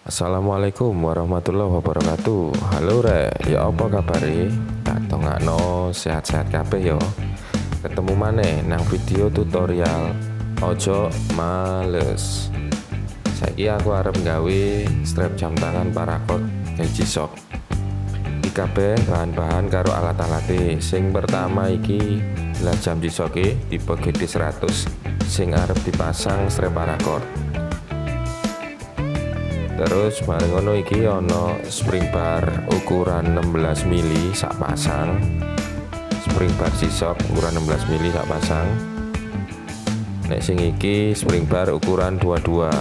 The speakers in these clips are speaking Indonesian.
Assalamualaikum warahmatullahi wabarakatuh. Halo rek, ya apa kabare? Tak tongakno sehat-sehat kabeh yo. Ketemu maneh nang video tutorial ojo males. Saiki aku arep gawe strap jam tangan paracord G-Shock. Iki kabeh bahan-bahan karo alat-alate. Sing pertama iki lah jam G-Shock tipe GT100 sing arep dipasang strap paracord. Terus bareng ngono iki ana spring bar ukuran 16 mili sak pasang. Spring bar G-Shock ukuran 16 mili sak pasang. Nek sing iki spring bar ukuran 22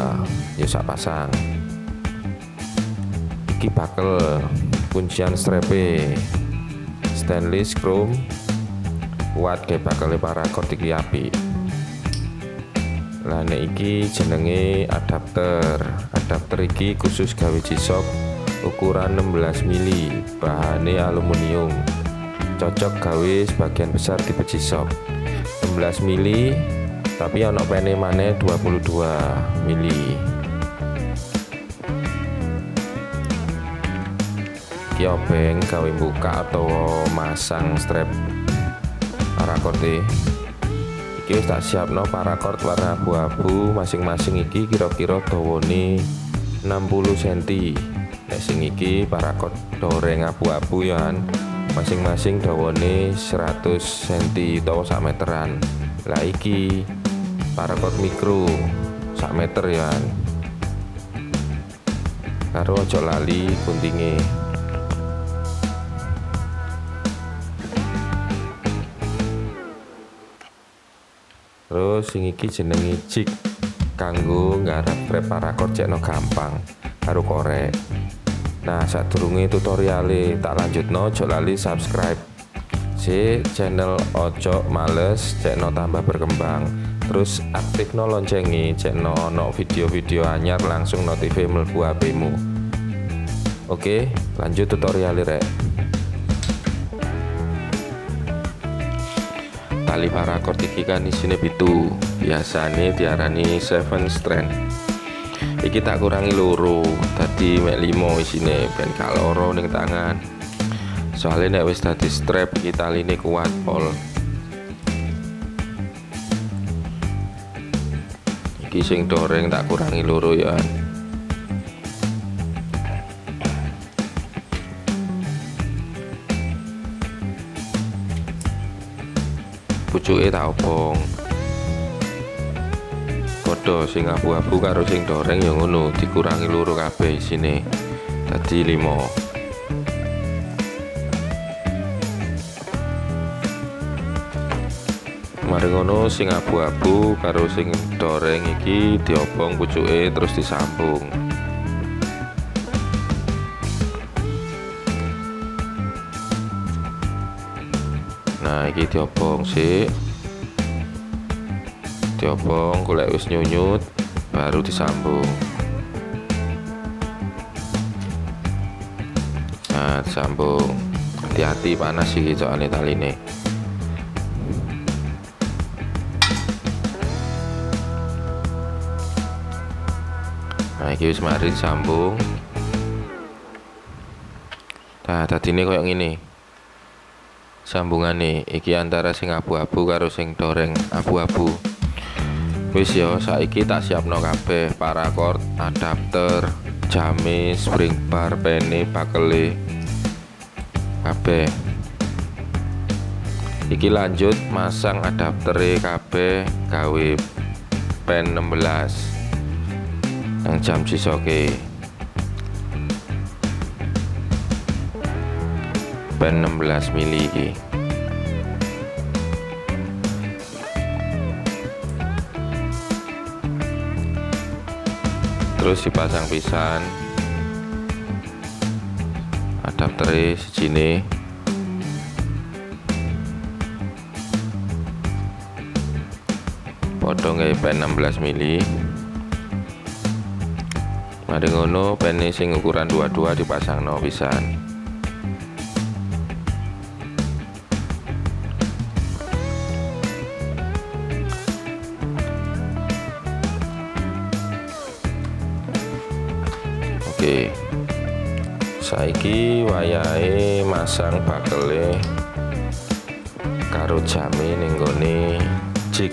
ya sak pasang. Iki bakel kuncian strepe stainless chrome kuat ke bakale paracord iki apik. Lah nek iki jenenge adapter iki khusus gawe G-Shock ukuran 16 mili, bahane aluminium, cocok gawe sebagian besar tipe G-Shock 16 mili, tapi ana pene maneh 22 mili. Iki obeng gawe buka atau masang strap paracord. Iki wis tak siapno paracord warna abu-abu, masing-masing iki kira-kira dawane 60 cm. Nek sing iki paracord doreng abu-abu ya kan, masing-masing dawane 100 cm utawa sak meteran. Lah iki paracord mikro sak meter ya kan. Karo ojo lali guntinge. Terus sing iki jenenge jig kanggo nggarap strap paracord cekno gampang karo korek. Nah, sadurunge tutoriale tak lanjutno, ojo lali subscribe channel Ojo Males cekno tambah berkembang. Terus aktifno loncenge cekno ono video-video anyar langsung notif mlebu HP-mu. Oke, lanjut tutoriale rek. Tali paracord iki kan isine pitu, biasane diarani 7 strand. Iki tak kurangi loro, dadi mek 5 isine ben gak loro ning tangan. Soale nek wis dadi strap iki taline kuat pol. Iki sing doreng tak kurangi loro ya. Pucuke tak obong. Padha sing abu-abu karo sing doreng ya ngono, dikurangi loro kabeh isine. Dadi 5. Mari ngono sing abu-abu karo sing doreng iki diobong pucuke terus disambung. Nah, iki diobong sik. Diobong golek wis nyunyut baru disambung. Nah, disambung. Hati-hati panas iki soalnya taline. Nah, iki wis mari disambung. Nah, dadine koyo ngene. Sambungane iki antara sing abu-abu karo sing doreng abu-abu. Wis yo, saiki tak siapno kabeh paracord, adapter, jame, spring bar, pene, bakele kabeh. Iki lanjut masang adaptere kabeh gawe pen 16 nang jam G-Shock-e. Pen 16 mili iki. Terus dipasang pisan adaptere sejine. Potong gawe pen 16 mili. Mari ngono pene sing ukuran 22 dipasangno pisan. Oke, saiki wayahe masang bakele karo jame ning gone jig.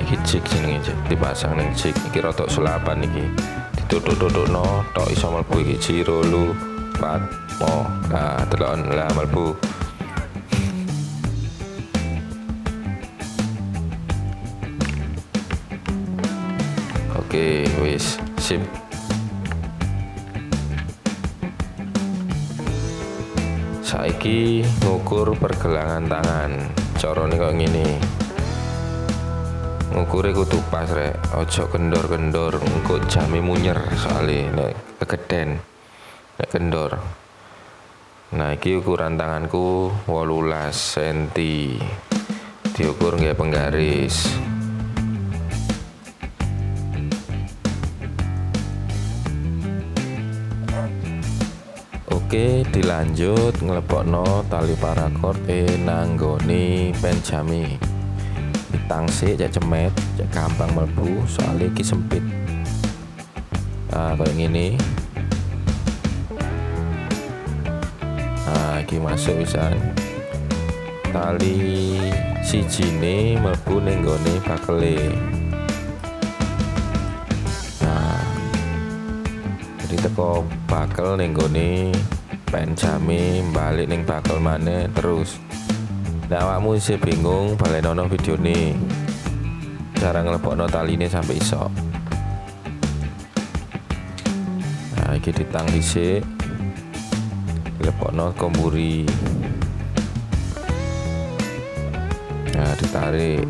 Iki jig jenenge, jig dipasang ning jig. Iki rada sulapan iki, ditutuk-tutukno tok iso mlebu iki 2 4 oh nah delon lah mlebu. Oke wis sip. Saiki ngukur pergelangan tangan. Carane kok ngene. Ngukure kudu pas rek, aja kendor-kendor, engko jame munyer soalnya nek kegeden, nek kendor. Nah, iki ukuran tanganku 18 cm. Diukur nggih penggaris. Oke, dilanjut nglebokno tali paracord nanggone pen jame. Ditangsik cek cemet, cek gampang mlebu soalnya iki sempit. Nah, kayak gini. Nah, iki masuk pisan. Tali sijine mlebu ning gone bakele. Nah, jadi teko bakel ning gone pen jame balik ning bakel maneh terus. Nah, awakmu isih bingung balenono video nih cara ngelebokno taline sampai iso. Nah, iki ditang dhisik dilebokno komburi. Nah, ditarik.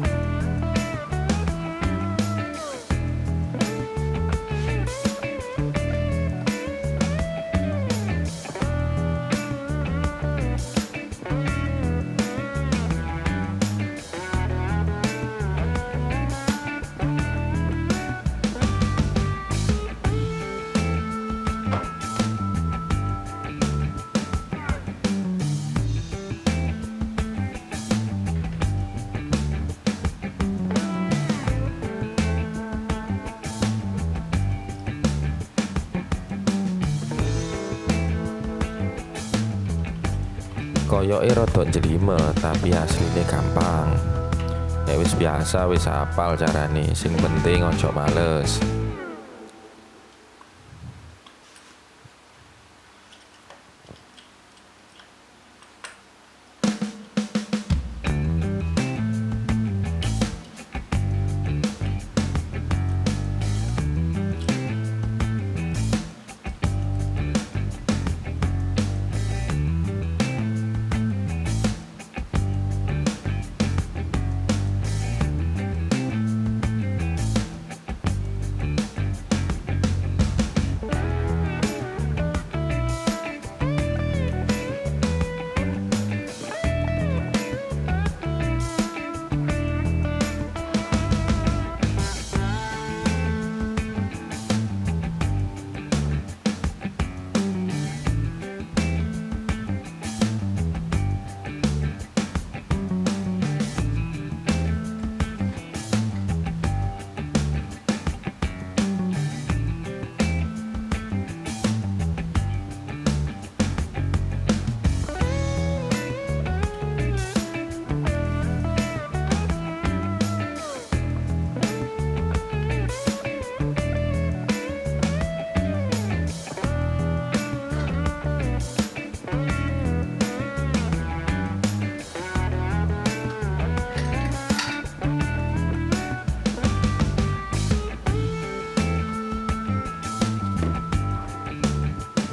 Koyoke rada jelimet tapi asline gampang. Nek wis biasa wis hafal carane, sing penting ojo males.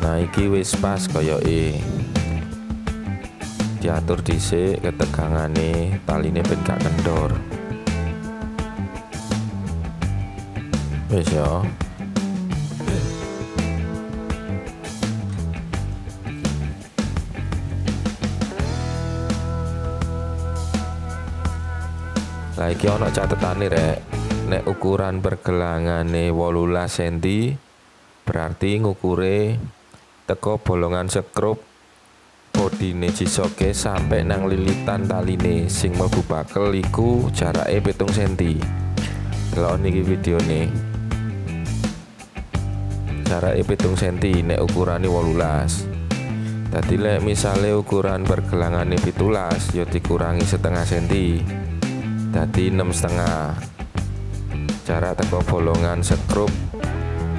Nah, iki wis pas koyoke. Diatur dhisik ketegangane taline ben gak kendor. Wis ya. Lah iki ana catetane rek. Nek ukuran pergelangane 18 cm berarti ngukure teko bolongan sekrup bodine jisoke sampai nang lilitan taline sing mlebu bakel iku jarake 7 cm. Delok niki videone. Jarake 7 cm nek ukurane 18. Dadi lek misale ukuran pergelangane 17 ya dikurangi setengah senti. Dadi 6,5. Jarak teko bolongan sekrup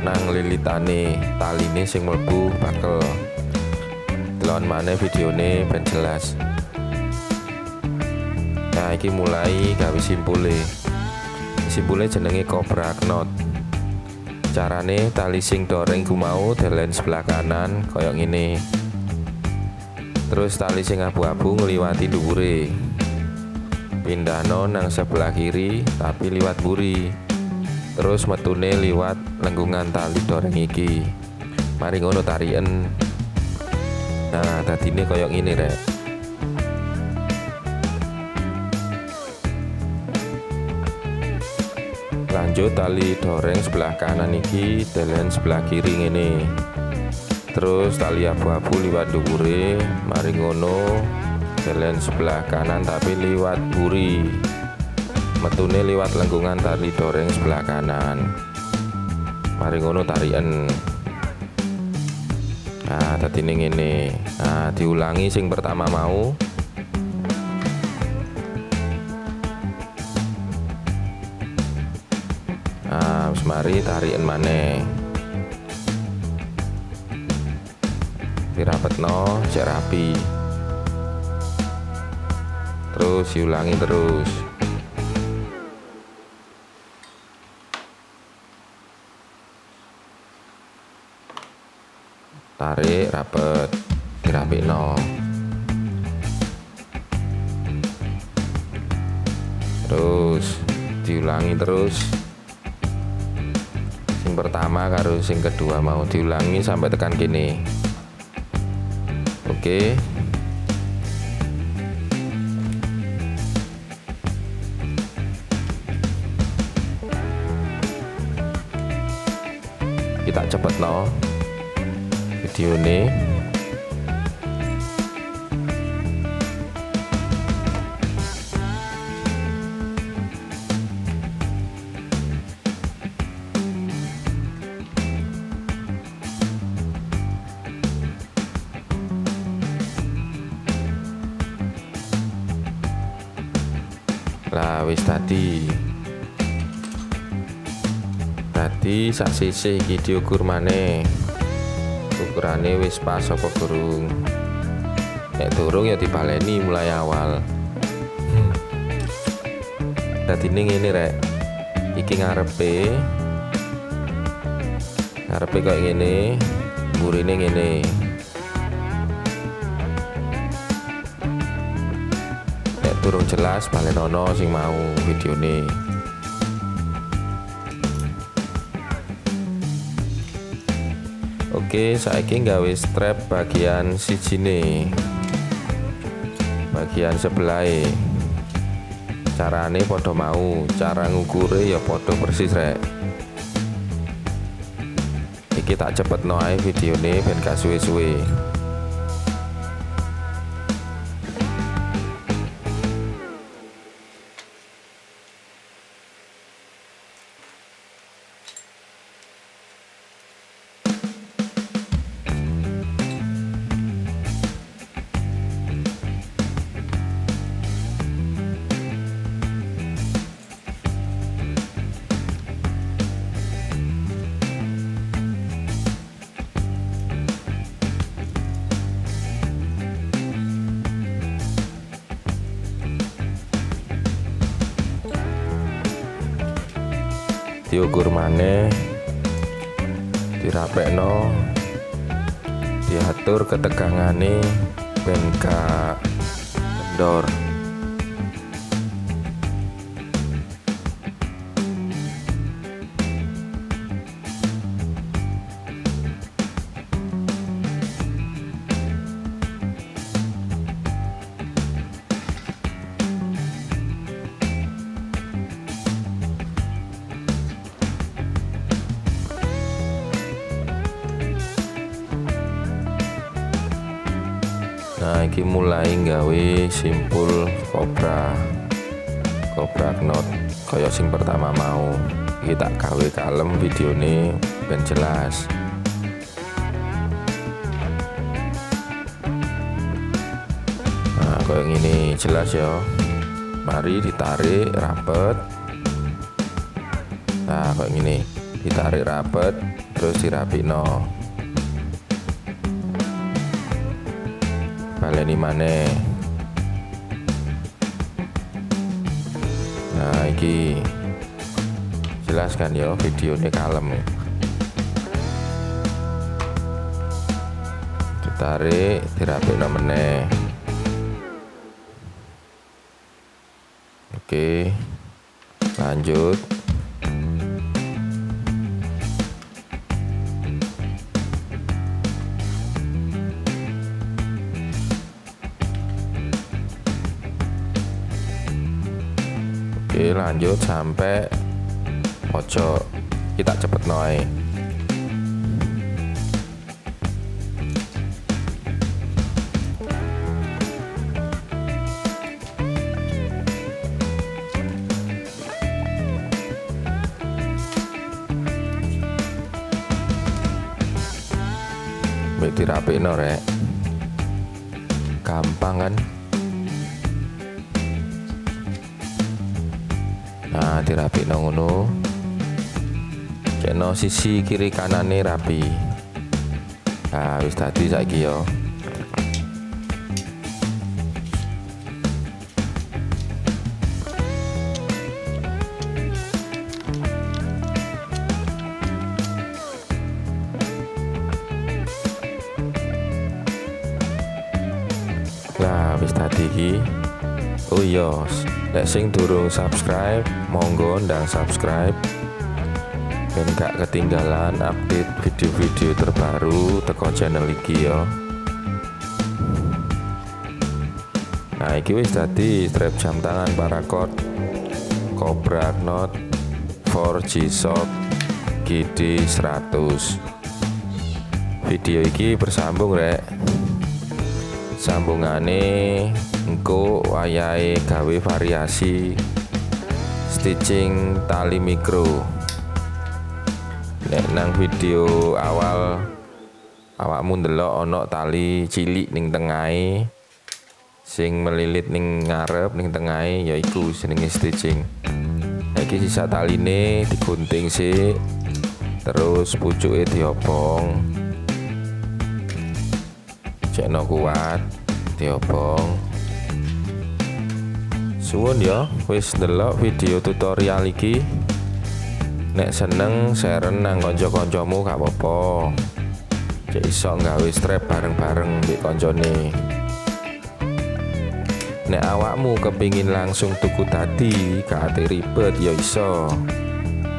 nang lilitane taline sing mlebu bakel. Delon maneh videone ben jelas. Nah iki mulai gawe simpule. Simpule jenenge Cobra Knot. Carane tali sing doreng ku mau delen sebelah kanan koyok ngene. Terus tali sing abu-abu ngliwati dhuwure. Pindahno nang sebelah kiri tapi liwat buri. Terus metune liwat lengkungan tali doreng iki. Mari ngono tariken. Nah, dadine koyok ngene rek. Lanjut tali doreng sebelah kanan iki delen sebelah kiri ngene. Terus tali abu-abu liwat dhuwure, mari ngono delen sebelah kanan tapi liwat buri. Metune liwat lengkungan tali doreng sebelah kanan. Mari ngono tariken. Nah, dadi ning ngene. Nah, diulangi sing pertama mau. Nah, wis mari tariken maneh. Dirapetno cek rapi. Terus diulangi terus. Tarik rapet, dirapikno. Terus diulangi terus. Sing pertama karo sing kedua mau diulangi sampai tekan kene. Oke. Kita cepetno videone. Lah wis tadi sak sisih iki diukur maneh. Ukurane wis pas apa durung. Nek durung ya dibaleni mulai awal. Dadi ning ngene rek. Iki ngarepe koyo ngene, burine ngene. Durung jelas balenono sing mau videone. Oke, saiki gawe strap bagian sijine. Bagian sebelahe. Carane padha mau, cara ngukure ya padha persis rek. Iki tak cepetno ae videone ben gak suwe-suwe. Diukur maneh, dirapekno, diatur ketegangane ben gak kendor. Nah iki mulai gawe simpul Cobra Knot kaya sing pertama mau. Iki tak gawe kalem videone ben jelas. kayak gini, jelas ya. Mari ditarik rapet. Nah kayak gini, ditarik rapet terus dirapino. Baleni maneh. Nah iki jelas kan ya, videonya kalem. Ditarik dirapino meneh. Oke, lanjut. Oke, lanjut sampai pojok. Kita cepet noy. Dirapikno rek, gampang kan. Nah dirapikno ngono, kena sisi kiri kanane rapi. Nah wis tadi saiki yo. Lah wis tadi iki. Oh iya, nek sing durung subscribe, monggo ndang subscribe ben gak ketinggalan update video-video terbaru teko channel iki ya. Nah iki wis dadi strap jam tangan paracord Cobra Knot 4G Shock GD 100. Video iki bersambung rek. Sambungane engko wayahe gawe variasi stitching tali mikro. Nek nang video awal awakmu ndelok ana tali cilik ning tengahe sing melilit ning ngarep ning tengahe, yaiku jenenge stitching. Iki sisa taline digunting sik, terus pucuke diobong. Cekno kuat diobong. Suwun ya wis ndelok video tutorial iki. Nek seneng share nang kanca-kancamu gak apa-apa. Cek iso nggawe strap bareng-bareng mbek kancane. Nek awakmu kepingin langsung tuku dadi gak ate ribet ya iso.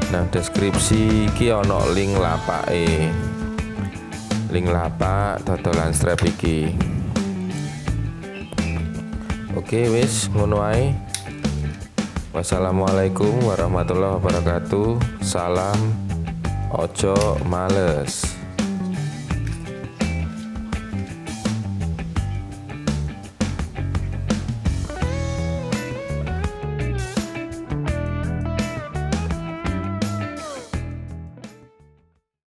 Nang deskripsi iki ana link lapake. Link lapak dodolan strap iki. Oke wis ngono ae. Wassalamualaikum warahmatullahi wabarakatuh. Salam ojo males.